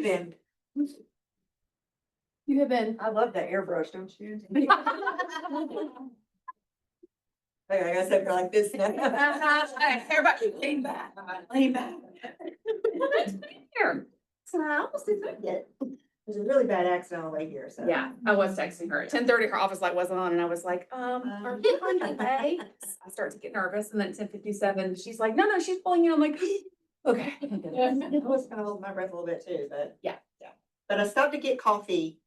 been, You have been. I love that airbrush, don't you? I gotta sit here like this now. Everybody lean back, lean back. Here. So I almost didn't make it. There's a really bad accident on the way here, so. Yeah, I was texting her at 10:30, her office light wasn't on, and I was like, are you on your way? I start to get nervous, and then at 10:57, she's like, no, she's pulling you. I'm like, okay. I was kind of holding my breath a little bit too, but. Yeah. But I stopped to get coffee,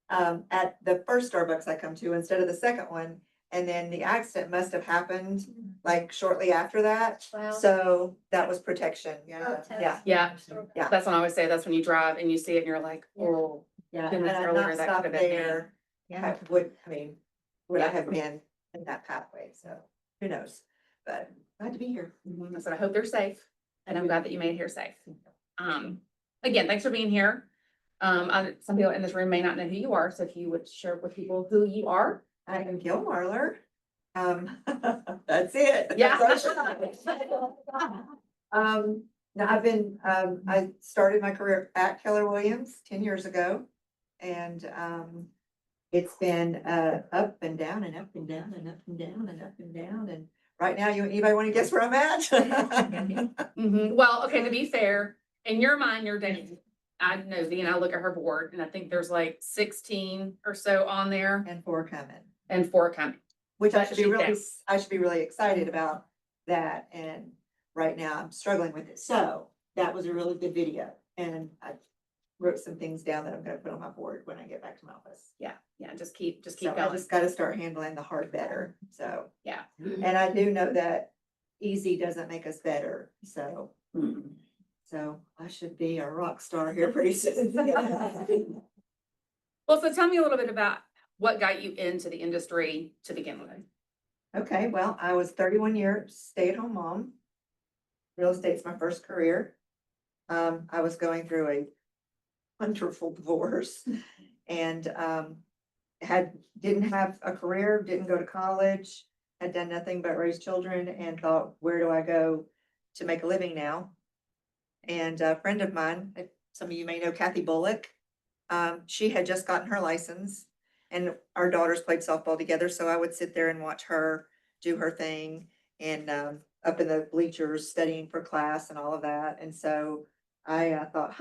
at the first Starbucks I come to instead of the second one. And then the accident must have happened like shortly after that. Wow. So that was protection. Oh, Yeah. Yeah, Yeah. that's when I always say, that's when you drive and you see it and you're like, oh. Yeah. Goodness, And I'd earlier not that stopped could have been me. there. Yeah. Would I Yeah. have been in that pathway? So who knows? But glad to be here. I said, I hope they're safe, and I'm glad that you made it here safe. Again, thanks for being here. Some people in this room may not know who you are, so if you would share with people who you are. I am Gail Marlar. That's it. Yeah. Now I've been, I started my career at Keller Williams 10 years ago. And, it's been, up and down and up and down and up and down and up and down. And right now, anybody want to guess where I'm at? Mhm. Well, okay, to be fair, in your mind, you're dating. I know Z and I look at her board and I think there's like 16 or so on there And 4 coming. and 4 coming. Which I But should be she's really, down. I should be really excited about that. And right now I'm struggling with it. So that was a really good video. And I wrote some things down that I'm gonna put on my board when I get back to my office. Yeah, just keep So I going. just gotta start handling the hard better. So, Yeah. and I do know that easy doesn't make us better. So, Mhm. so I should be a rock star here pretty soon. Well, so tell me a little bit about what got you into the industry to begin with. Okay, well, I was 31 years stay-at-home mom. Real estate's my first career. I was going through a wonderful divorce and didn't have a career, didn't go to college, had done nothing but raise children and thought, where do I go to make a living now? And a friend of mine, some of you may know Kathy Bullock, she had just gotten her license and our daughters played softball together. So I would sit there and watch her do her thing and up in the bleachers studying for class and all of that. And so I thought,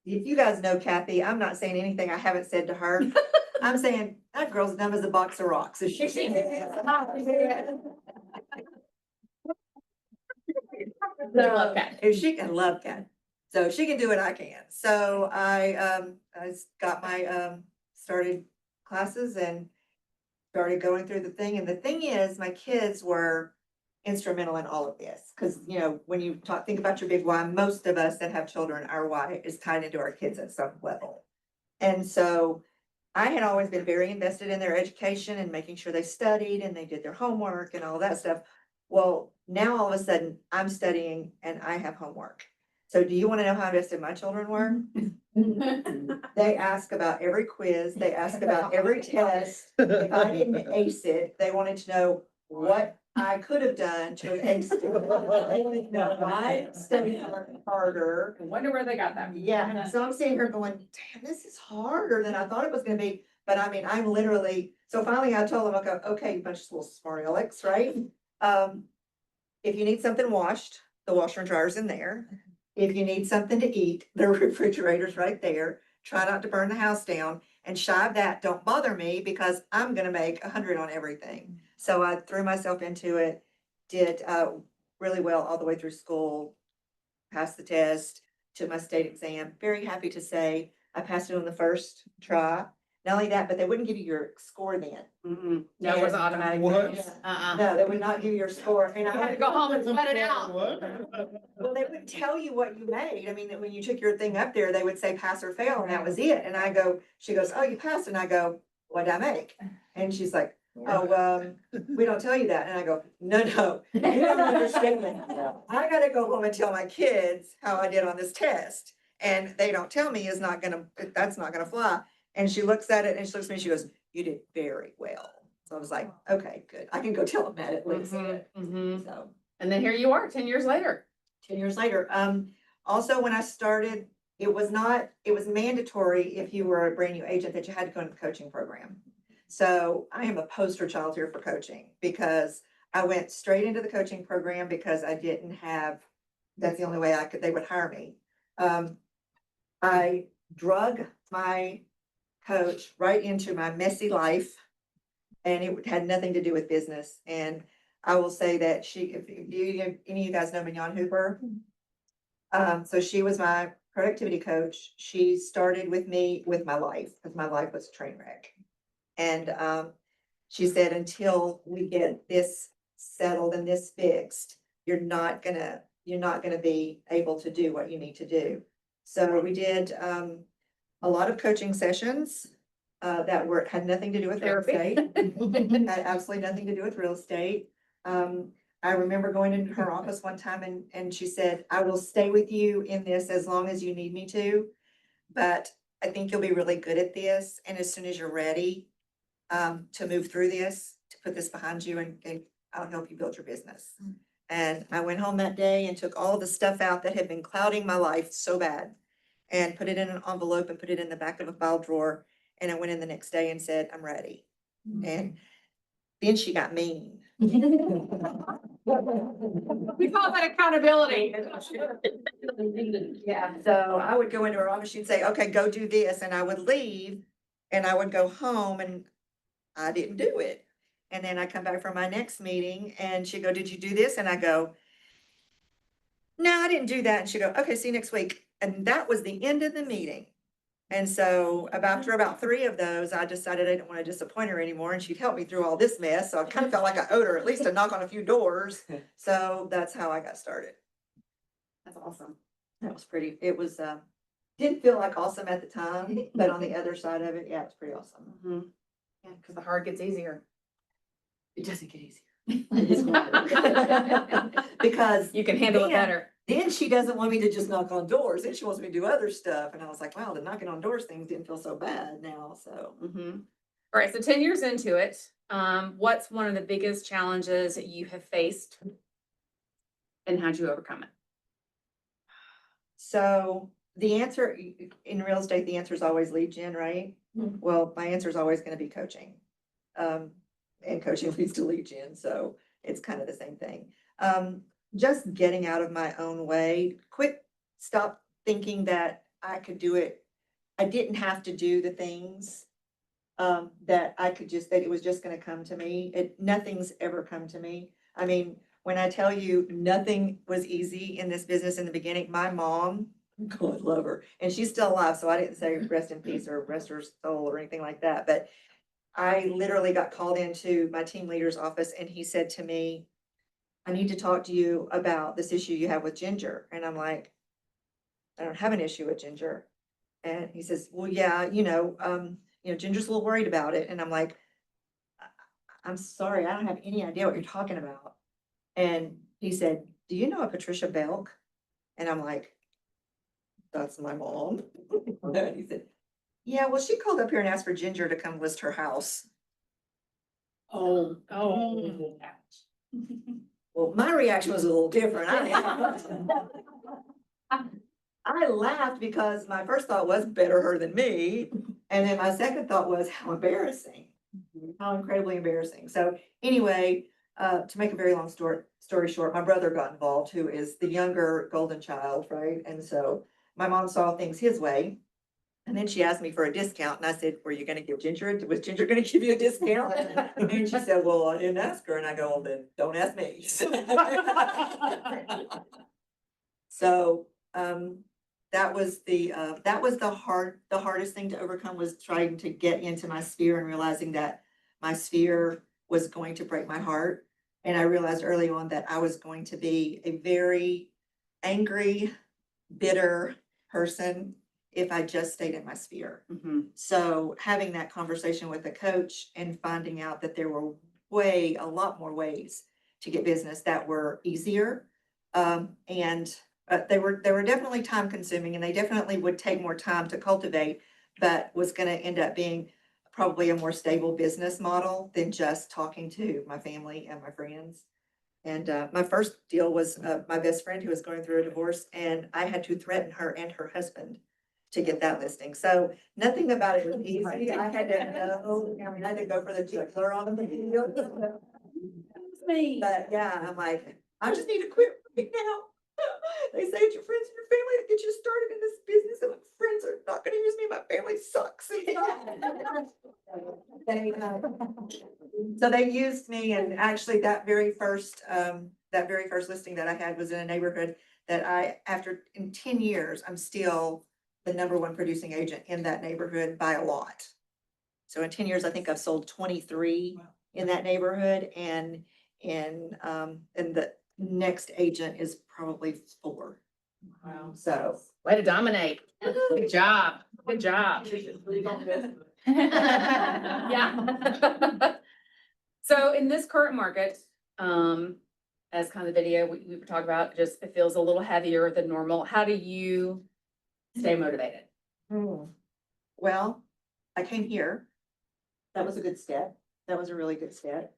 if you guys know Kathy, I'm not saying anything I haven't said to her. I'm saying that girl's dumb as a box of rocks. If she Love Kat. If she can love Kat, so she can do it, I can. So I got my started classes and started going through the thing. And the thing is, my kids were instrumental in all of this because when you think about your big why, most of us that have children, our why is tied into our kids at some level. And so I had always been very invested in their education and making sure they studied and they did their homework and all that stuff. Well, now all of a sudden I'm studying and I have homework. So do you want to know how invested my children were? They ask about every quiz. They ask about every test. If I didn't ace it, they wanted to know what I could have done to have aced it. They wanted to know if I studied harder. I wonder where they got that. Yeah, so I'm sitting here going, damn, this is harder than I thought it was gonna be. But I mean, I'm literally, so finally I told them, okay, you bunch of little smart alecks, right? If you need something washed, the washer and dryer's in there. If you need something to eat, the refrigerator's right there. Try not to burn the house down. And shy of that, don't bother me because I'm gonna make 100 on everything. So I threw myself into it, did really well all the way through school, passed the test, took my state exam. Very happy to say I passed it on the first try. Not only that, but they wouldn't give you your score then. No, it wasn't automatic. What? No, they would not give you your score. And I I had to go home and sweat it out. Well, they wouldn't tell you what you made. I mean, when you took your thing up there, they would say pass or fail, and that was it. And she goes, oh, you passed. And I go, what did I make? And she's like, oh, we don't tell you that. And I go, no, you don't understand. I gotta go home and tell my kids how I did on this test. And they don't tell me that's not gonna fly. And she looks at it and she looks at me, she goes, you did very well. So I was like, okay, good. I can go tell them that at least. So. And then here you are 10 years later. 10 years later. Also, when I started it was not, it was mandatory if you were a brand new agent that you had to go into the coaching program. So I am a poster child here for coaching because I went straight into the coaching program because I didn't have, that's the only way they would hire me. I drug my coach right into my messy life, and it had nothing to do with business. And I will say that if any of you guys know Mignon Hooper, so she was my productivity coach. She started with me with my life because my life was a train wreck. And she said, until we get this settled and this fixed, you're not gonna be able to do what you need to do. So we did a lot of coaching sessions that had nothing to do with real estate. Had absolutely nothing to do with real estate. I remember going into her office one time and she said, I will stay with you in this as long as you need me to, but I think you'll be really good at this. And as soon as you're ready to move through this, to put this behind you, and I'll help you build your business. And I went home that day and took all the stuff out that had been clouding my life so bad and put it in an envelope and put it in the back of a file drawer. And I went in the next day and said, I'm ready. And then she got mean. We call that accountability. Yeah, so I would go into her office, she'd say, okay, go do this, and I would leave, and I would go home, and I didn't do it. And then I come back from my next meeting, and she'd go, did you do this? And I go, no, I didn't do that. And she'd go, okay, see you next week. And that was the end of the meeting. And so after about 3 of those, I decided I didn't want to disappoint her anymore, and she'd helped me through all this mess. So I kind of felt like I owed her at least a knock on a few doors. So that's how I got started. That's awesome. That was pretty, it was, didn't feel like awesome at the time, but on the other side of it, yeah, it's pretty awesome. Yeah, because the hard gets easier. It doesn't get easier. Because You can handle it better. then she doesn't want me to just knock on doors. Then she wants me to do other stuff. And I was like, wow, the knocking on doors things didn't feel so bad now. So All right, so 10 years into it, what's one of the biggest challenges that you have faced, and how'd you overcome it? So the answer in real estate, the answer is always lead gen, right? Well, my answer is always going to be coaching. And coaching leads to lead gen. So it's kind of the same thing. Just getting out of my own way, stop thinking that I could do it. I didn't have to do the things that that it was just going to come to me. Nothing's ever come to me. I mean, when I tell you nothing was easy in this business in the beginning, my mom, God love her, and she's still alive, so I didn't say rest in peace or rest her soul or anything like that. But I literally got called into my team leader's office, and he said to me, I need to talk to you about this issue you have with Ginger. And I'm like, I don't have an issue with Ginger. And he says, well, yeah, Ginger's a little worried about it. And I'm like, I'm sorry, I don't have any idea what you're talking about. And he said, do you know a Patricia Belk? And I'm like, that's my mom. And he said, yeah, well, she called up here and asked for Ginger to come list her house. Oh. Well, my reaction was a little different. I laughed because my first thought was better her than me. And then my second thought was how embarrassing, how incredibly embarrassing. So anyway, to make a very long story short, my brother got involved, who is the younger golden child, right? And so my mom saw things his way. And then she asked me for a discount, and I said, were you going to give Ginger, was Ginger going to give you a discount? And she said, well, I didn't ask her. And I go, well, then don't ask me. So that was the hardest thing to overcome, was trying to get into my sphere and realizing that my sphere was going to break my heart. And I realized early on that I was going to be a very angry, bitter person if I just stayed in my sphere. So having that conversation with a coach and finding out that there were a lot more ways to get business that were easier. And they were definitely time consuming, and they definitely would take more time to cultivate, but was going to end up being probably a more stable business model than just talking to my family and my friends. And my first deal was my best friend who was going through a divorce, and I had to threaten her and her husband to get that listing. So nothing about it was easy. I had to know, I mean, I had to go for the jugular on them. Me. But yeah, I'm like, I just need to quit right now. They say it's your friends and your family that get you started in this business, and my friends are not gonna use me, my family sucks. So they used me, and actually that very first listing that I had was in a neighborhood that in 10 years, I'm still the number one producing agent in that neighborhood by a lot. So in 10 years, I think I've sold 23 in that neighborhood, and the next agent is probably 4. Wow. So. Way to dominate. Good job. Good job. Yeah. So in this current market, as kind of the video we were talking about, just it feels a little heavier than normal. How do you stay motivated? Well, I came here. That was a good step. That was a really good step.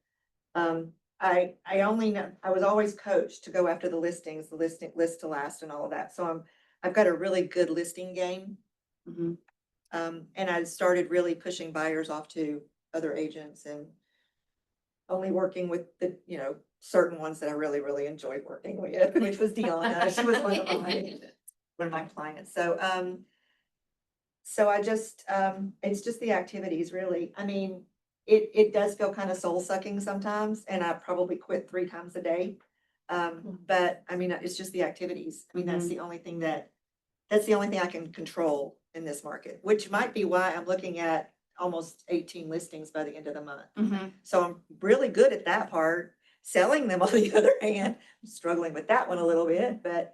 I only know, I was always coached to go after the listings, the list to last and all of that. So I've got a really good listing game. Mhm. And I started really pushing buyers off to other agents and only working with the, certain ones that I really, really enjoyed working with, which was Deanna. She was one of my clients. So I just, it's just the activities really. I mean, it does feel kind of soul sucking sometimes, and I probably quit 3 times a day. But I mean, it's just the activities. I mean, that's the only thing I can control in this market, which might be why I'm looking at almost 18 listings by the end of the month. Mhm. So I'm really good at that part. Selling them on the other hand, I'm struggling with that one a little bit, but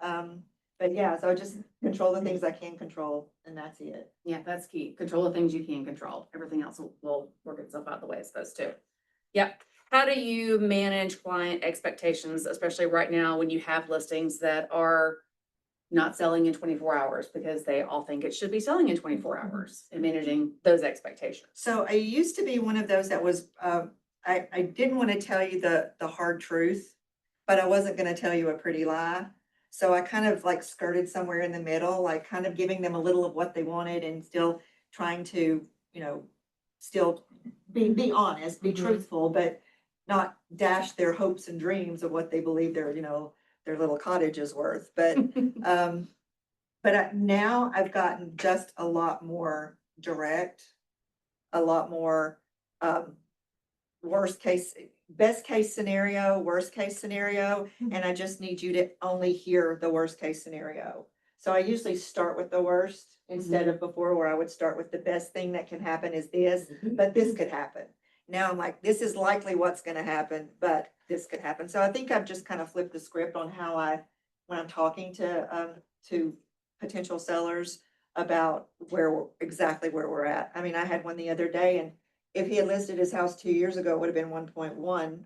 yeah, so I just control the things I can control, and that's it. Yeah, that's key. Control the things you can control. Everything else will work itself out the way it's supposed to. Yep. How do you manage client expectations, especially right now when you have listings that are not selling in 24 hours because they all think it should be selling in 24 hours, and managing those expectations? So I used to be one of those that was, I didn't want to tell you the hard truth, but I wasn't going to tell you a pretty lie. So I kind of like skirted somewhere in the middle, like kind of giving them a little of what they wanted and still trying to, still be honest, be Mhm. truthful, but not dash their hopes and dreams of what they believe their little cottage is worth. But now I've gotten just a lot more direct, a lot more best case scenario, worst case scenario, and I just need you to only hear the worst case scenario. So I usually start with the worst instead of before, where I would start with the best thing that can happen is this, but this could happen. Now I'm like, this is likely what's going to happen, but this could happen. So I think I've just kind of flipped the script on how when I'm talking to potential sellers about exactly where we're at. I mean, I had one the other day, and if he had listed his house 2 years ago, it would have been 1.1.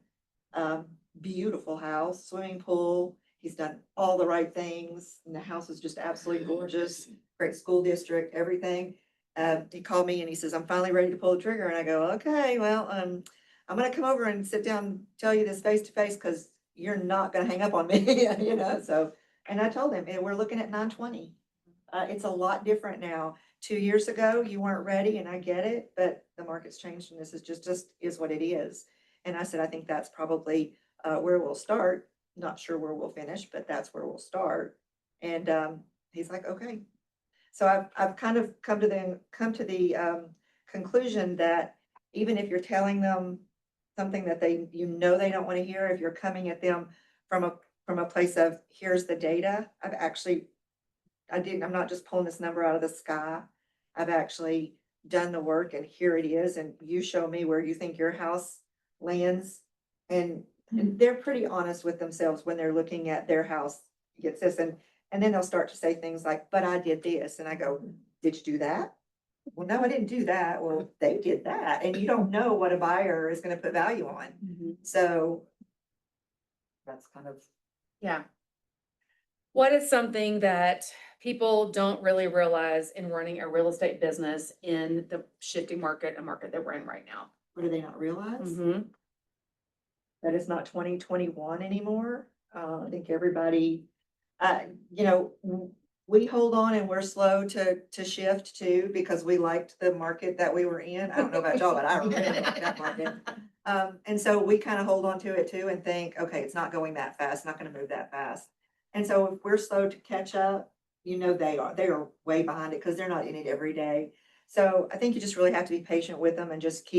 Beautiful house, swimming pool. He's done all the right things, and the house is just absolutely gorgeous. Great school district, everything. He called me and he says, "I'm finally ready to pull the trigger." And I go, "Okay, well, I'm gonna come over and sit down and tell you this face to face because you're not gonna hang up on me." So, and I told him, and we're looking at 920. It's a lot different now. 2 years ago, you weren't ready, and I get it, but the market's changed, and this is just is what it is. And I said, I think that's probably where we'll start. Not sure where we'll finish, but that's where we'll start. And he's like, okay. So I've kind of come to the conclusion that even if you're telling them something that they don't want to hear, if you're coming at them from a place of here's the data, I'm not just pulling this number out of the sky. I've actually done the work, and here it is. And you show me where you think your house lands. And they're pretty honest with themselves when they're looking at their house gets this. And then they'll start to say things like, but I did this. And I go, did you do that? Well, no, I didn't do that. Well, they did that. And you don't know what a buyer is going to put value on. So that's kind of. Yeah. What is something that people don't really realize in running a real estate business in the shifting market, a market that we're in right now? What do they not realize? Mm-hmm. That it's not 2021 anymore. I think everybody, you know, we hold on and we're slow to shift too, because we liked the market that we were in. I don't know about y'all, but I really like that market. And so we kind of hold on to it too and think, okay, it's not going that fast, not gonna move that fast. And so if we're slow to catch up, they are way behind it because they're not in it every day. So I think you just really have to be patient with them and just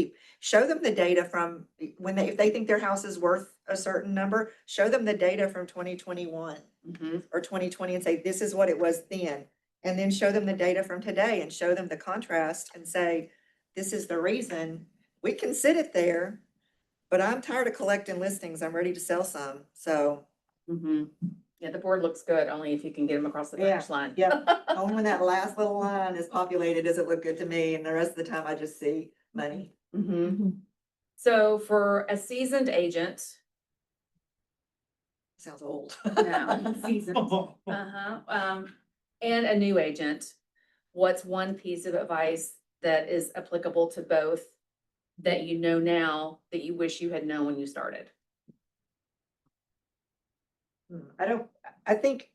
show them the data from if they think their house is worth a certain number, show them the data from 2021 or 2020 and say, this is what it was then. And then show them the data from today and show them the contrast and say, this is the reason. We can sit it there, but I'm tired of collecting listings. I'm ready to sell some. So, Yeah, the board looks good, only if you can get them across the finish line. yeah, only when that last little line is populated does it look good to me. And the rest of the time I just see money. So for a seasoned agent, Sounds old. no, seasoned, and a new agent, what's one piece of advice that is applicable to both that you know now that you wish you had known when you started? I think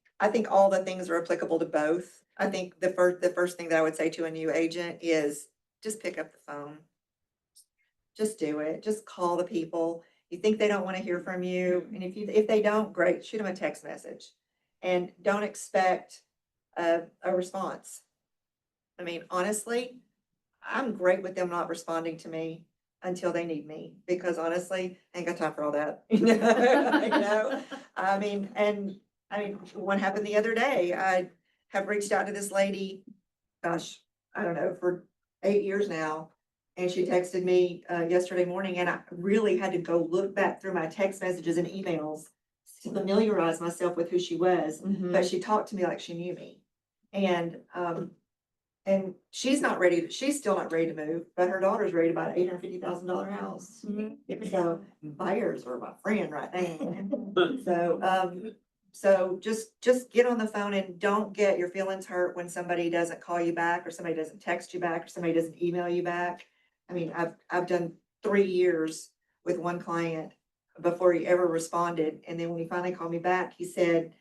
all the things are applicable to both. I think the first thing that I would say to a new agent is just pick up the phone. Just do it. Just call the people. You think they don't want to hear from you. And if they don't, great, shoot them a text message. And don't expect a response. I mean, honestly, I'm great with them not responding to me until they need me, because honestly, I ain't got time for all that. You know, I mean, what happened the other day, I have reached out to this lady, gosh, I don't know, for 8 years now. And she texted me yesterday morning, and I really had to go look back through my text messages and emails to familiarize myself with who she was. But she talked to me like she knew me. And she's still not ready to move, but her daughter's ready to buy an $850,000 house. So buyers are my friend right now. So just get on the phone and don't get your feelings hurt when somebody doesn't call you back, or somebody doesn't text you back, or somebody doesn't email you back. I mean, I've done 3 years with one client before he ever responded. And then when he finally called me back, he said,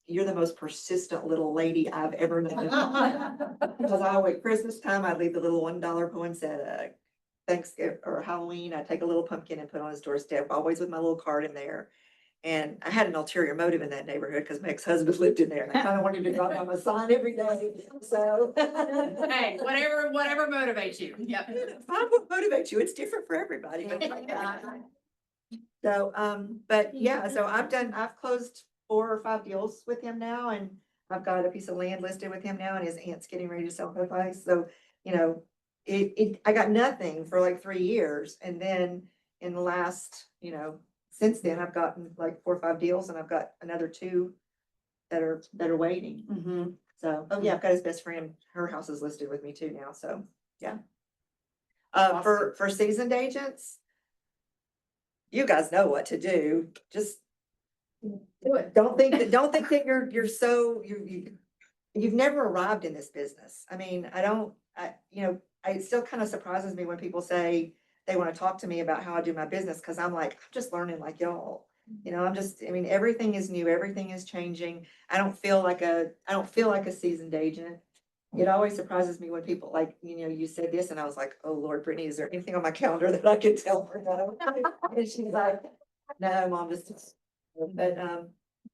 you're the most persistent little lady I've ever known. Because I always, Christmas time, I'd leave the little $1 poinsettia. Thanksgiving or Halloween, I'd take a little pumpkin and put on his doorstep, always with my little card in there. And I had an ulterior motive in that neighborhood because my ex-husband lived in there. And I kind of wanted to drop down my sign every day. So Hey, whatever motivates you. Yep. Find what motivates you. It's different for everybody. So, but yeah, so I've closed 4 or 5 deals with him now, and I've got a piece of land listed with him now, and his aunt's getting ready to sell her place. So, I got nothing for like 3 years. And then in the last, since then I've gotten like 4 or 5 deals, and I've got another 2 that are waiting. So, oh yeah, I've got his best friend. Her house is listed with me too now. So yeah. For seasoned agents, you guys know what to do. Just do it. Don't think that you're so you've never arrived in this business. I mean, it still kind of surprises me when people say they want to talk to me about how I do my business, because I'm like, I'm just learning like y'all. Everything is new, everything is changing. I don't feel like a seasoned agent. It always surprises me when people like, you said this, and I was like, oh Lord, Brittany, is there anything on my calendar that I can tell her no? And she's like, no, Mom, but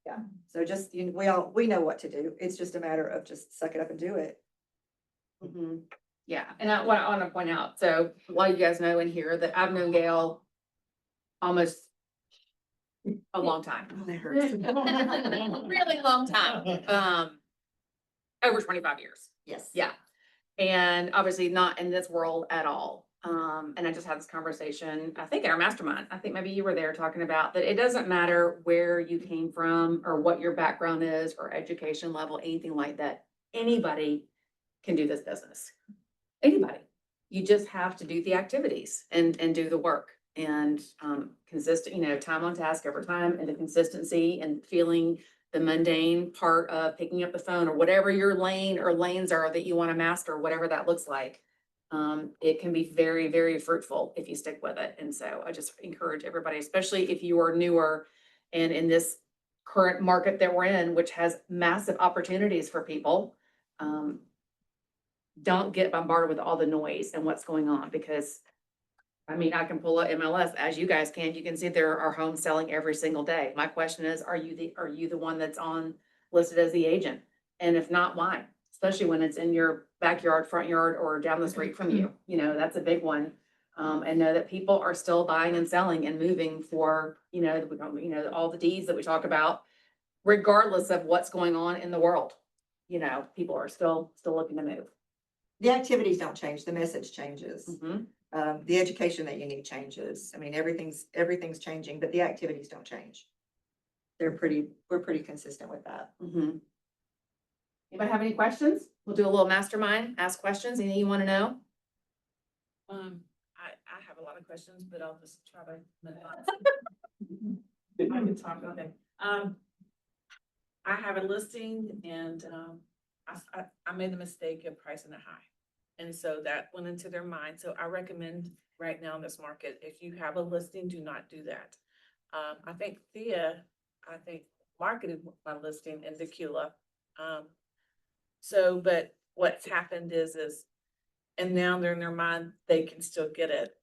yeah. So just, we know what to do. It's just a matter of just suck it up and do it. Yeah, and I want to point out, so a lot of you guys know in here that I've known Gail almost a long time. Oh, that hurts. Really long time. Over 25 years. Yes. Yeah. And obviously not in this world at all. And I just had this conversation, I think in our mastermind, I think maybe you were there talking about that it doesn't matter where you came from or what your background is or education level, anything like that. Anybody can do this business. Anybody. You just have to do the activities and do the work, and consistent, time on task over time, and the consistency and feeling the mundane part of picking up the phone or whatever your lane or lanes are that you want to master, whatever that looks like. It can be very, very fruitful if you stick with it. And so I just encourage everybody, especially if you are newer and in this current market that we're in, which has massive opportunities for people, don't get bombarded with all the noise and what's going on, because I mean, I can pull up MLS as you guys can. You can see there are homes selling every single day. My question is, are you the one that's listed as the agent? And if not, why? Especially when it's in your backyard, front yard, or down the street from you. You know, that's a big one. And know that people are still buying and selling and moving for, all the deeds that we talk about, regardless of what's going on in the world. You know, people are still looking to move. The activities don't change, the message changes. Mhm. The education that you need changes. I mean, everything's changing, but the activities don't change. We're pretty consistent with that. Mhm. Anybody have any questions? We'll do a little mastermind, ask questions, anything you want to know? I have a lot of questions, but I'll just try to. I can talk, okay. I have a listing and, I made the mistake of pricing it high. And so that went into their mind. So I recommend right now in this market, if you have a listing, do not do that. I think Thea, marketed my listing in Tequila. But what's happened is, and now they're in their mind, they can still get it.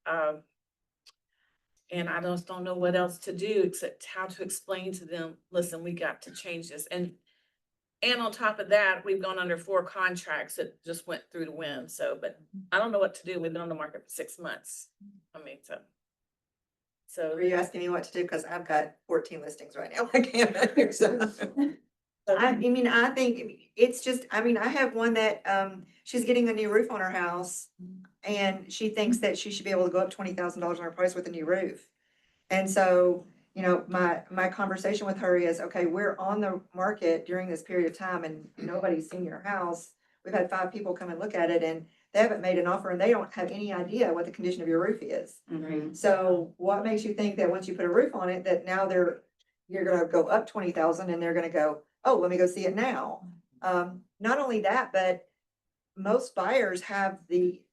And I just don't know what else to do except how to explain to them, listen, we got to change this. And on top of that, we've gone under 4 contracts that just went through the wind. So, but I don't know what to do. We've been on the market for 6 months. I mean, Are you asking me what to do? Because I've got 14 listings right now. I can't. I think it's just, I have one that, she's getting a new roof on her house. And she thinks that she should be able to go up $20,000 on her price with a new roof. And so, my conversation with her is, okay, we're on the market during this period of time and nobody's seen your house. We've had 5 people come and look at it and they haven't made an offer and they don't have any idea what the condition of your roof is. Mhm. So what makes you think that once you put a roof on it, that now you're gonna go up 20,000 and they're gonna go, oh, let me go see it now. Not only that, but most buyers have the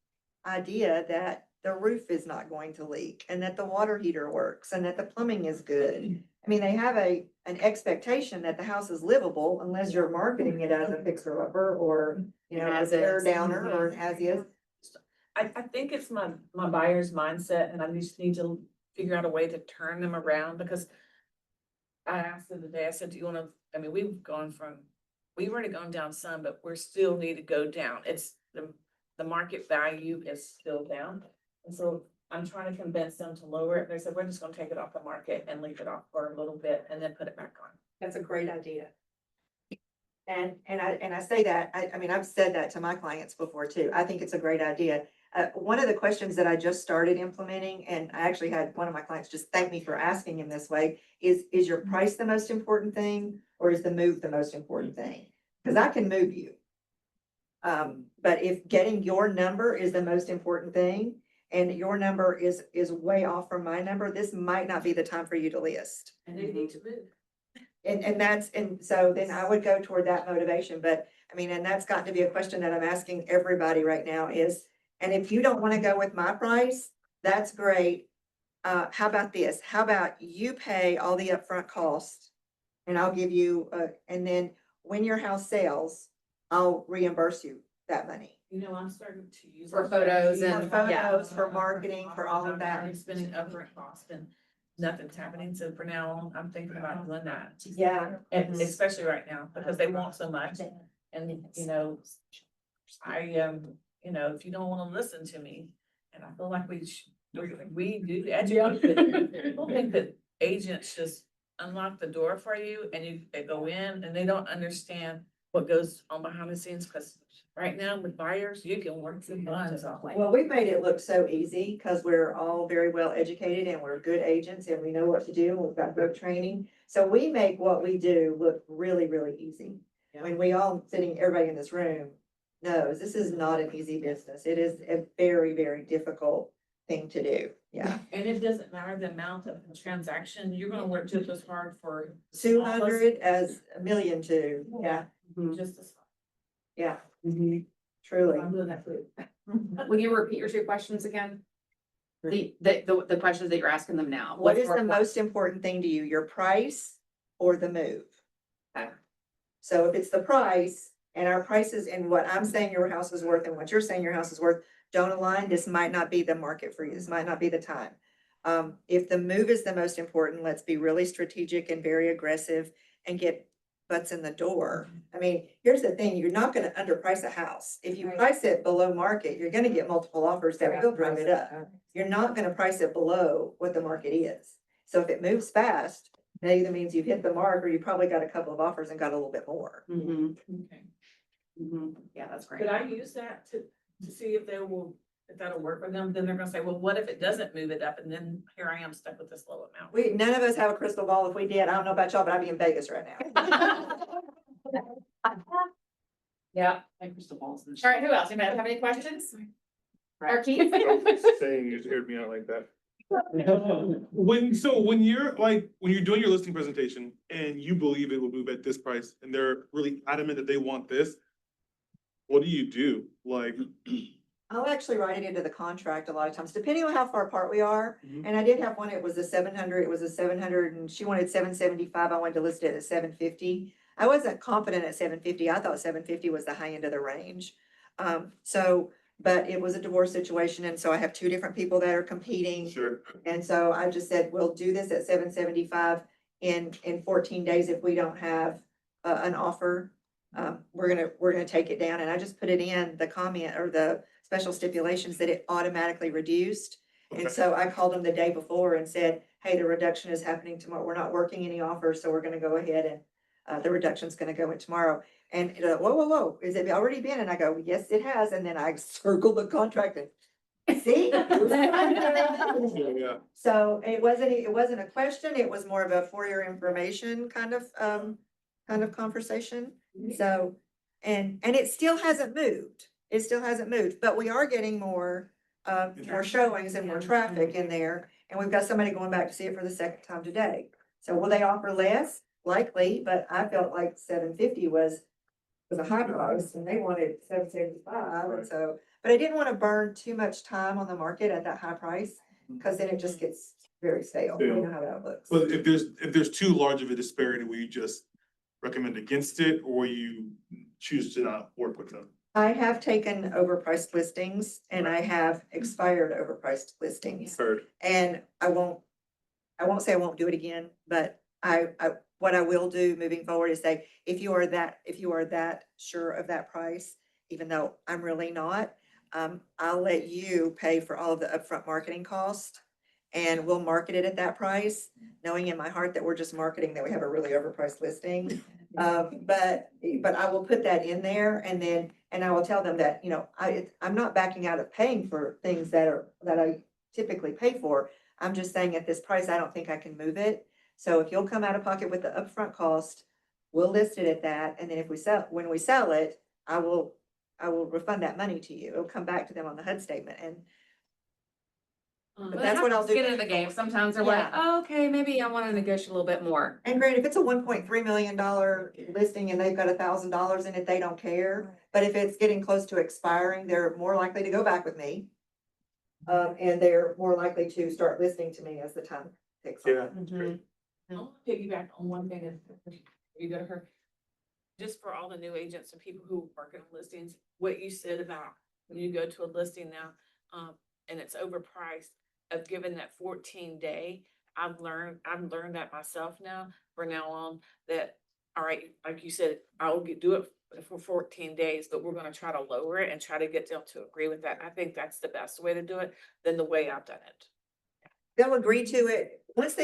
idea that the roof is not going to leak and that the water heater works and that the plumbing is good. I mean, they have an expectation that the house is livable unless you're marketing it as a fixer upper or, As a tear is. downer or an as is. I think it's my buyer's mindset and I just need to figure out a way to turn them around because I asked them today, I said, do you want to, we've already gone down some, but we're still need to go down. It's the market value is still down. And so I'm trying to convince them to lower it. They said, we're just gonna take it off the market and leave it off for a little bit and then put it back on. That's a great idea. And I say that, I've said that to my clients before too. I think it's a great idea. One of the questions that I just started implementing, and I actually had one of my clients just thank me for asking him this way, is your price the most important thing or is the move the most important thing? Because I can move you. But if getting your number is the most important thing and your number is way off from my number, this might not be the time for you to list. And they need to move. And so then I would go toward that motivation, but and that's got to be a question that I'm asking everybody right now is, and if you don't want to go with my price, that's great. How about this? How about you pay all the upfront costs and I'll give you, and then when your house sells, I'll reimburse you that money. I'm starting to use. For photos For and- photos, for marketing, for all of that. I'm spending upfront cost and nothing's happening. So for now, I'm thinking about doing that. Yeah. And especially right now, because they want so much. And, if you don't want to listen to me, and I feel like we do educate. People think that agents just unlock the door for you and they go in and they don't understand what goes on behind the scenes. Because right now with buyers, you can work some buns off. Well, we've made it look so easy because we're all very well educated and we're good agents and we know what to do. And we've got book training. So we make what we do look really, really easy. When we all everybody in this room knows this is not an easy business. It is a very, very difficult thing to do. Yeah. And it doesn't matter the amount of the transaction, you're gonna work just as hard for. 200 as a million too. Yeah. Just as. Yeah. Truly. I'm doing that for you. Will you repeat your 2 questions again? The questions that you're asking them now. What What's is more the important? most important thing to you? Your price or the move. Okay. So if it's the price and our prices and what I'm saying your house is worth and what you're saying your house is worth don't align, this might not be the market for you. This might not be the time. If the move is the most important, let's be really strategic and very aggressive and get butts in the door. I mean, here's the thing, you're not gonna underprice a house. If you Right. price it below market, you're gonna get multiple offers that will drive it up. You're not gonna price it below what the market is. So if it moves fast, that either means you've hit the mark or you probably got a couple of offers and got a little bit more. Okay. Yeah, that's great. Could I use that to see if they will, if that'll work for them? Then they're gonna say, well, what if it doesn't move it up? And then here I am stuck with this low amount. None of us have a crystal ball. If we did, I don't know about y'all, but I'd be in Vegas right now. Yeah. All right, who else? Anybody have any questions? Or Keith? Saying you heard me out like that. When you're doing your listing presentation and you believe it will move at this price and they're really adamant that they want this, what do you do? Like, I'll actually write it into the contract a lot of times, depending on how far apart we are. Mhm. And I did have one, it was a 700 and she wanted 775. I wanted to list it at 750. I wasn't confident at 750. I thought 750 was the high end of the range. But it was a divorce situation. And so I have two different people that are competing. sure, And so I just said, we'll do this at 775 in 14 days. If we don't have an offer, we're gonna take it down. And I just put it in the comment or the special stipulations that it automatically reduced. And okay, so I called them the day before and said, hey, the reduction is happening tomorrow. We're not working any offers, so we're gonna go ahead and the reduction's gonna go in tomorrow. And whoa, is it already been? And I go, yes, it has. And then I circled the contract and see? yeah, So it wasn't a question. It was more of a for your information kind of conversation. So, and it still hasn't moved. It still hasn't moved, but we are getting more showings and more traffic in there. And we've got somebody going back to see it for the second time today. So will they offer less? Likely, but I felt like 750 was a high price and they wanted 775. And so, but I didn't want to burn too much time on the market at that high price because then it just gets very stale. You know how that looks. but if there's too large of a disparity, will you just recommend against it or you choose to not work with them? I have taken overpriced listings and I have expired overpriced listings. Heard, And I won't say I won't do it again, but what I will do moving forward is say, if you are that sure of that price, even though I'm really not, I'll let you pay for all of the upfront marketing cost. And we'll market it at that price, knowing in my heart that we're just marketing that we have a really overpriced listing. But I will put that in there and I will tell them that, I'm not backing out of paying for things that I typically pay for. I'm just saying at this price, I don't think I can move it. So if you'll come out of pocket with the upfront cost, we'll list it at that. And then when we sell it, I will refund that money to you. It'll come back to them on the HUD statement. And But that's what I'll do. Get in the game. Sometimes they're like, oh, okay, maybe I want to negotiate a little bit more. And granted, if it's a $1.3 million listing and they've got $1,000 in it, they don't care. But if it's getting close to expiring, they're more likely to go back with me. And they're more likely to start listening to me as the time ticks on. yeah. I want to piggyback on one thing and you go to her. Just for all the new agents and people who work on listings, what you said about when you go to a listing now, and it's overpriced, of giving that 14-day, I've learned that myself now, from now on, that, all right, like you said, I'll do it for 14 days, but we're gonna try to lower it and try to get them to agree with that. I think that's the best way to do it than the way I've done it. They'll agree to it. Once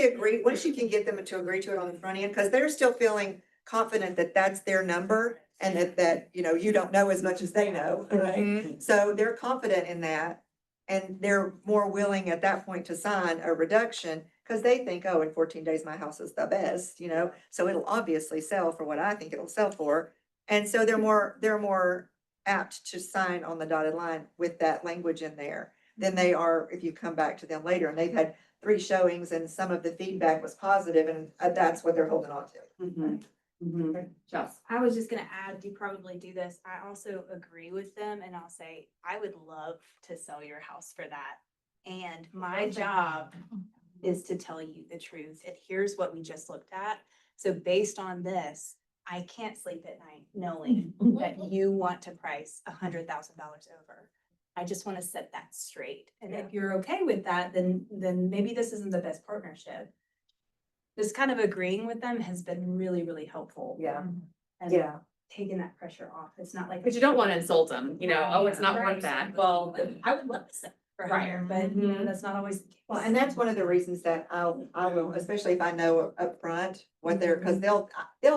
you can get them to agree to it on the front end, because they're still feeling confident that that's their number and that, you don't know as much as they know, right? So they're confident in that. And they're more willing at that point to sign a reduction because they think, oh, in 14 days, my house is the best, so it'll obviously sell for what I think it'll sell for. And so they're more apt to sign on the dotted line with that language in there than they are if you come back to them later. And they've had 3 showings and some of the feedback was positive and that's what they're holding on to. Just. I was just gonna add, you probably do this. I also agree with them and I'll say, I would love to sell your house for that. And my job is to tell you the truth. And here's what we just looked at. So based on this, I can't sleep at night knowing that you want to price $100,000 over. I just want to set that straight. And if you're okay with that, then maybe this isn't the best partnership. Just kind of agreeing with them has been really, really helpful. Yeah. And Yeah. taking that pressure off. It's not like. But you don't want to insult them, you know, oh, it's not Right. worth that. Well, I would love to set for Right. higher, but you know, that's not always the case. Well, and that's one of the reasons that I will, especially if I know upfront what they're, because they'll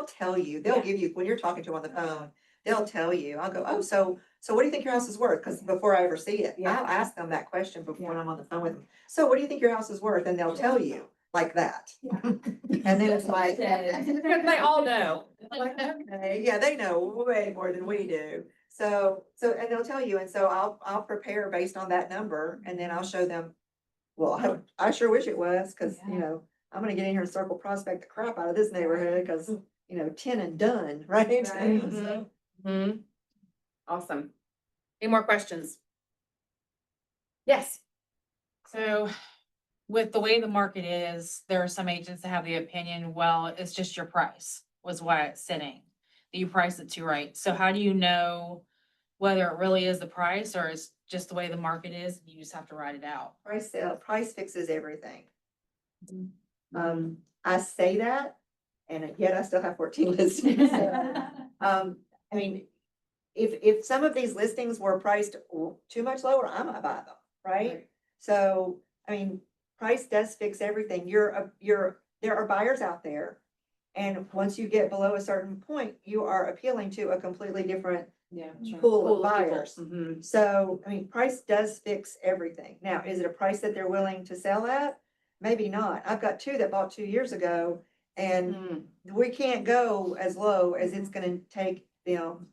tell you, they'll Yeah. give you, when you're talking to them on the phone, they'll tell you, I'll go, oh, so what do you think your house is worth? Because before I ever see it, Yeah. I'll ask them that question before when Yeah. I'm on the phone with them. So what do you think your house is worth? And they'll tell you like that. Yeah. And then it's like. because they all know. Like, okay, yeah, they know way more than we do. So, and they'll tell you, and so I'll prepare based on that number, and then I'll show them. Well, I sure wish it was, cause you Yeah. know, I'm gonna get in here and circle prospect the crap out of this neighborhood, cause, you know, 10 and done, right? Mhm. Mhm. Awesome. Any more questions? Yes. So with the way the market is, there are some agents that have the opinion, well, it's just your price was why it's sitting. That you price it too right. So how do you know whether it really is the price or it's just the way the market is? You just have to write it out. Price fixes everything. I say that, and yet I still have 14 listings. I mean, if some of these listings were priced too much lower, I might buy them, right? So, I mean, price does fix everything. There are buyers out there. And once you get below a certain point, you are appealing to a completely different Yeah. pool of buyers. Mhm. So, I mean, price does fix everything. Now, is it a price that they're willing to sell at? Maybe not. I've got two that bought 2 years ago, and Mhm. we can't go as low as it's gonna take them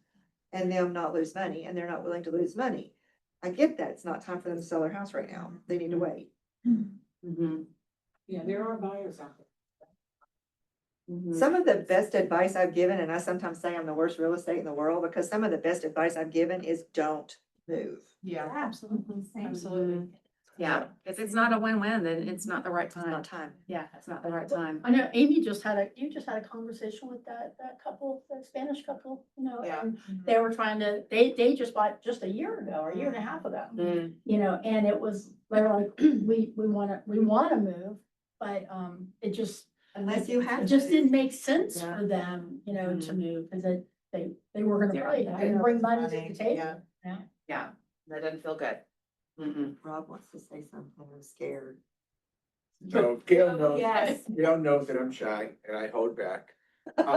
and them not lose money, and they're not willing to lose money. I get that. It's not time for them to sell their house right now. They need to wait. Mhm. Yeah, there are buyers out there. Mhm. Some of the best advice I've given, and I sometimes say I'm the worst real estate in the world, because some of the best advice I've given is don't move. Yeah, Absolutely. Same. absolutely. Yeah, if it's not a win-win, then it's not the right It's time. not time. Yeah, it's not the right time. I know you just had a conversation with that couple, that Spanish couple, you know, Yeah. and they were trying to, they just bought just a year ago, or a year and a half ago. Mm. You know, and it was, they're like, we wanna move, but, it just. Unless you have It just to. didn't make sense Yeah. for them, you know, to Mhm. move, cause they were gonna probably have to bring money to the table. Yeah, that doesn't feel good. Mm-mm. Rob wants to say something. I'm scared. So Gail knows, Yes. Gail knows that I'm shy and I hold back.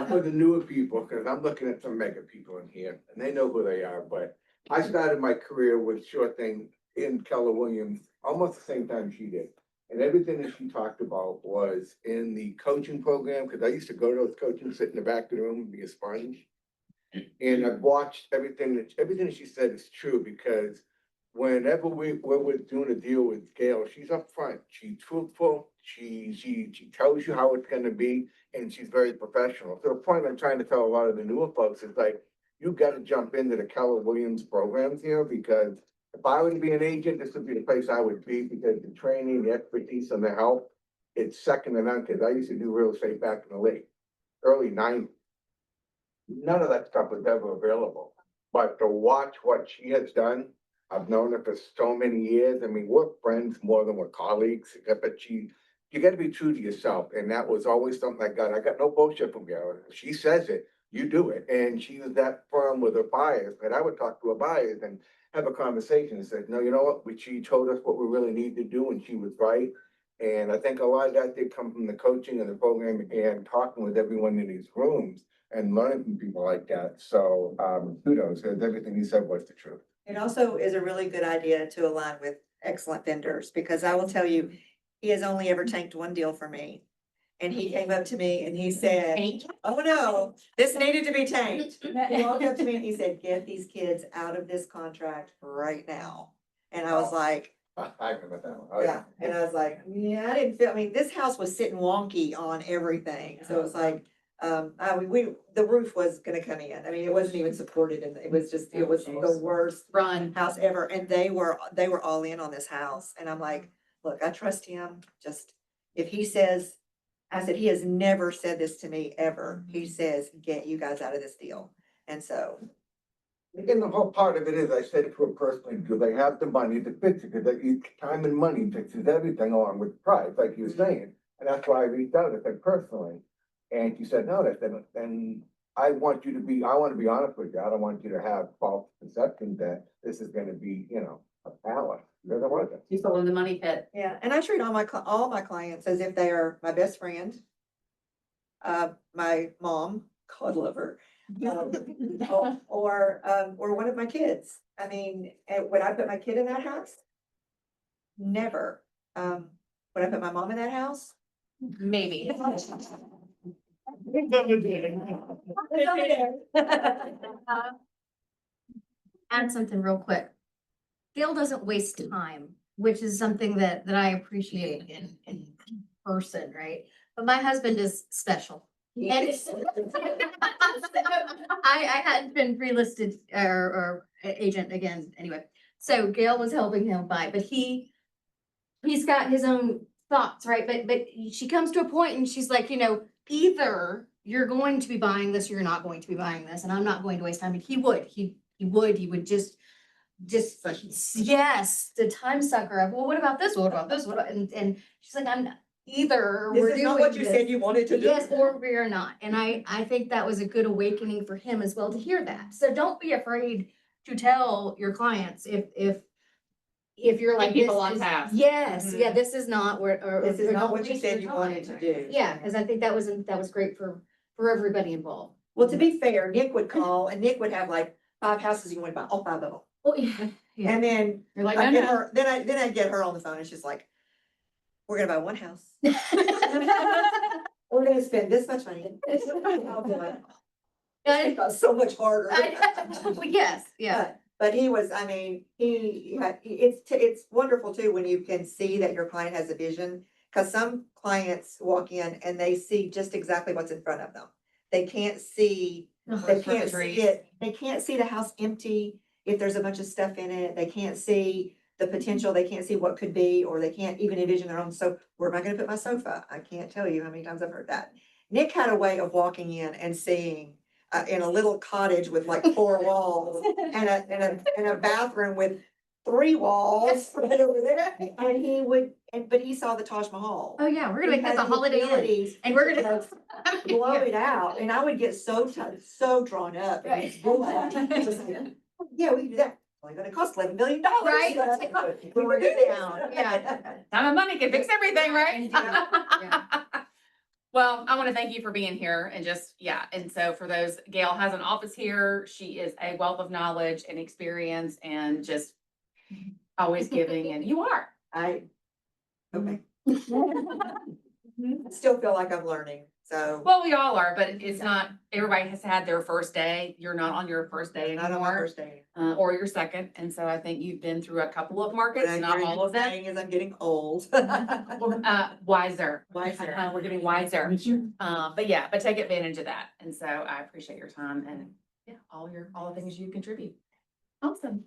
For the newer people, because I'm looking at some mega people in here and they know who they are, but I started my career with Sure Thing in Keller Williams almost the same time she did. And everything that she talked about was in the coaching program, because I used to go to those coaching, sit in the back of the room and be a sponge. And I've watched everything that she said is true, because whenever we're doing a deal with Gail, she's upfront, she's truthful, she tells you how it's gonna be, and she's very professional. To the point I'm trying to tell a lot of the newer folks is like, you gotta jump into the Keller Williams programs here, because if I were to be an agent, this would be the place I would be, because the training, the expertise, and the help, it's second to none, because I used to do real estate back in the early '90s. None of that stuff was ever available, but to watch what she has done, I've known her for so many years. I mean, we're friends more than we're colleagues, but you gotta be true to yourself, and that was always something I got no bullshit from Gail. If she says it, you do it, and she was that firm with her buyers, but I would talk to her buyers and have a conversation and said, no, you know what, she told us what we really need to do, and she was right. And I think a lot of that did come from the coaching and the program and talking with everyone in these rooms and learning from people like that. So, kudos, because everything you said was the truth. It also is a really good idea to align with excellent vendors, because I will tell you, he has only ever tanked one deal for me. And he came up to me and he said, oh no, this needed to be tanked. He walked up to me and he said, get these kids out of this contract right now. And I was like, I remember that one. Oh, yeah, and I was like, yeah, I didn't feel, I mean, this house was sitting wonky on everything, so it was like, the roof was gonna come in, I mean, it wasn't even supported, and it was the worst Run. house ever, and they were all in on this house, and I'm like, look, I trust him, just, if he says I said, he has never said this to me ever. He says, get you guys out of this deal. And so, And the whole part of it is, I said it to her personally, do they have the money to fix it? Because time and money fixes everything along with price, like you were saying. And that's why I reached out, I said personally. And she said, no, then I want to be honest with you. I don't want you to have false perception that this is gonna be, a palace. Because it wasn't. You sold in the money pit. yeah, and I treat all my clients as if they are my best friend. My mom, God love her. Or one of my kids. I mean, would I put my kid in that house? Never. Would I put my mom in that house? Maybe. Add something real quick. Gail doesn't waste time, which is something that I appreciate in person, right? But my husband is special. And I hadn't been pre-listed or agent again, anyway. So Gail was helping him buy, but he's got his own thoughts, right? But she comes to a point and she's like, either you're going to be buying this or you're not going to be buying this, and I'm not going to waste time. And he would just yes, the time sucker of, well, what about this? What about this? And she's like, I'm either This we're is not what doing you this. said you wanted to do. Yes, or we are not. And I think that was a good awakening for him as well to hear that. So don't be afraid to tell your clients if you're like. people this on is- task. Yes, Mhm. yeah, this is not where, or. This is or not don't what you waste said your you wanted time. to do. Yeah, because I think that was great for everybody involved. Well, to be fair, Nick would call and Nick would have like 5 houses he wanted to buy, all 5 of them. Oh, yeah, yeah. And then You're like, I no, get no. her, then I get her on the phone and she's like, we're gonna buy one house. We're gonna spend this much money. I'll be like, "It got so much harder." Yes, yeah. But he was, I mean, it's wonderful too, when you can see that your client has a vision. Cause some clients walk in and they see just exactly what's in front of them. They can't see, they can't see it, they can't see the house empty if there's a bunch of stuff in it. They can't see the potential, they can't see what could be, or they can't even envision their own. So where am I gonna put my sofa? I can't tell you how many times I've heard that. Nick had a way of walking in and seeing in a little cottage with like 4 walls and a bathroom with 3 walls right over there. And he would, but he saw the Taj Mahal. Oh, yeah, we're He gonna make had this a the Holiday Inn. abilities And we're to gonna. blow it out, and I would get so drawn up. And he's just like, yeah, we can do that. Only gonna cost $11 million. Right. We were doing Down, yeah. Time and money can fix everything, right? Yeah. Well, I want to thank you for being here and just, yeah. And so for those, Gail has an office here. She is a wealth of knowledge and experience and just always giving, and you are. Okay. I still feel like I'm learning, so. Well, we all are, but it's not, everybody has had their first day. You're not on your first day Not on my anymore, first day. or your second. And so I think you've been through a couple of What markets, I'm not hearing all you of them. saying is I'm getting old. Wiser. Wiser. We're getting wiser. But yeah, but take advantage of that. And so I appreciate your time and yeah, all the things you contribute. Awesome.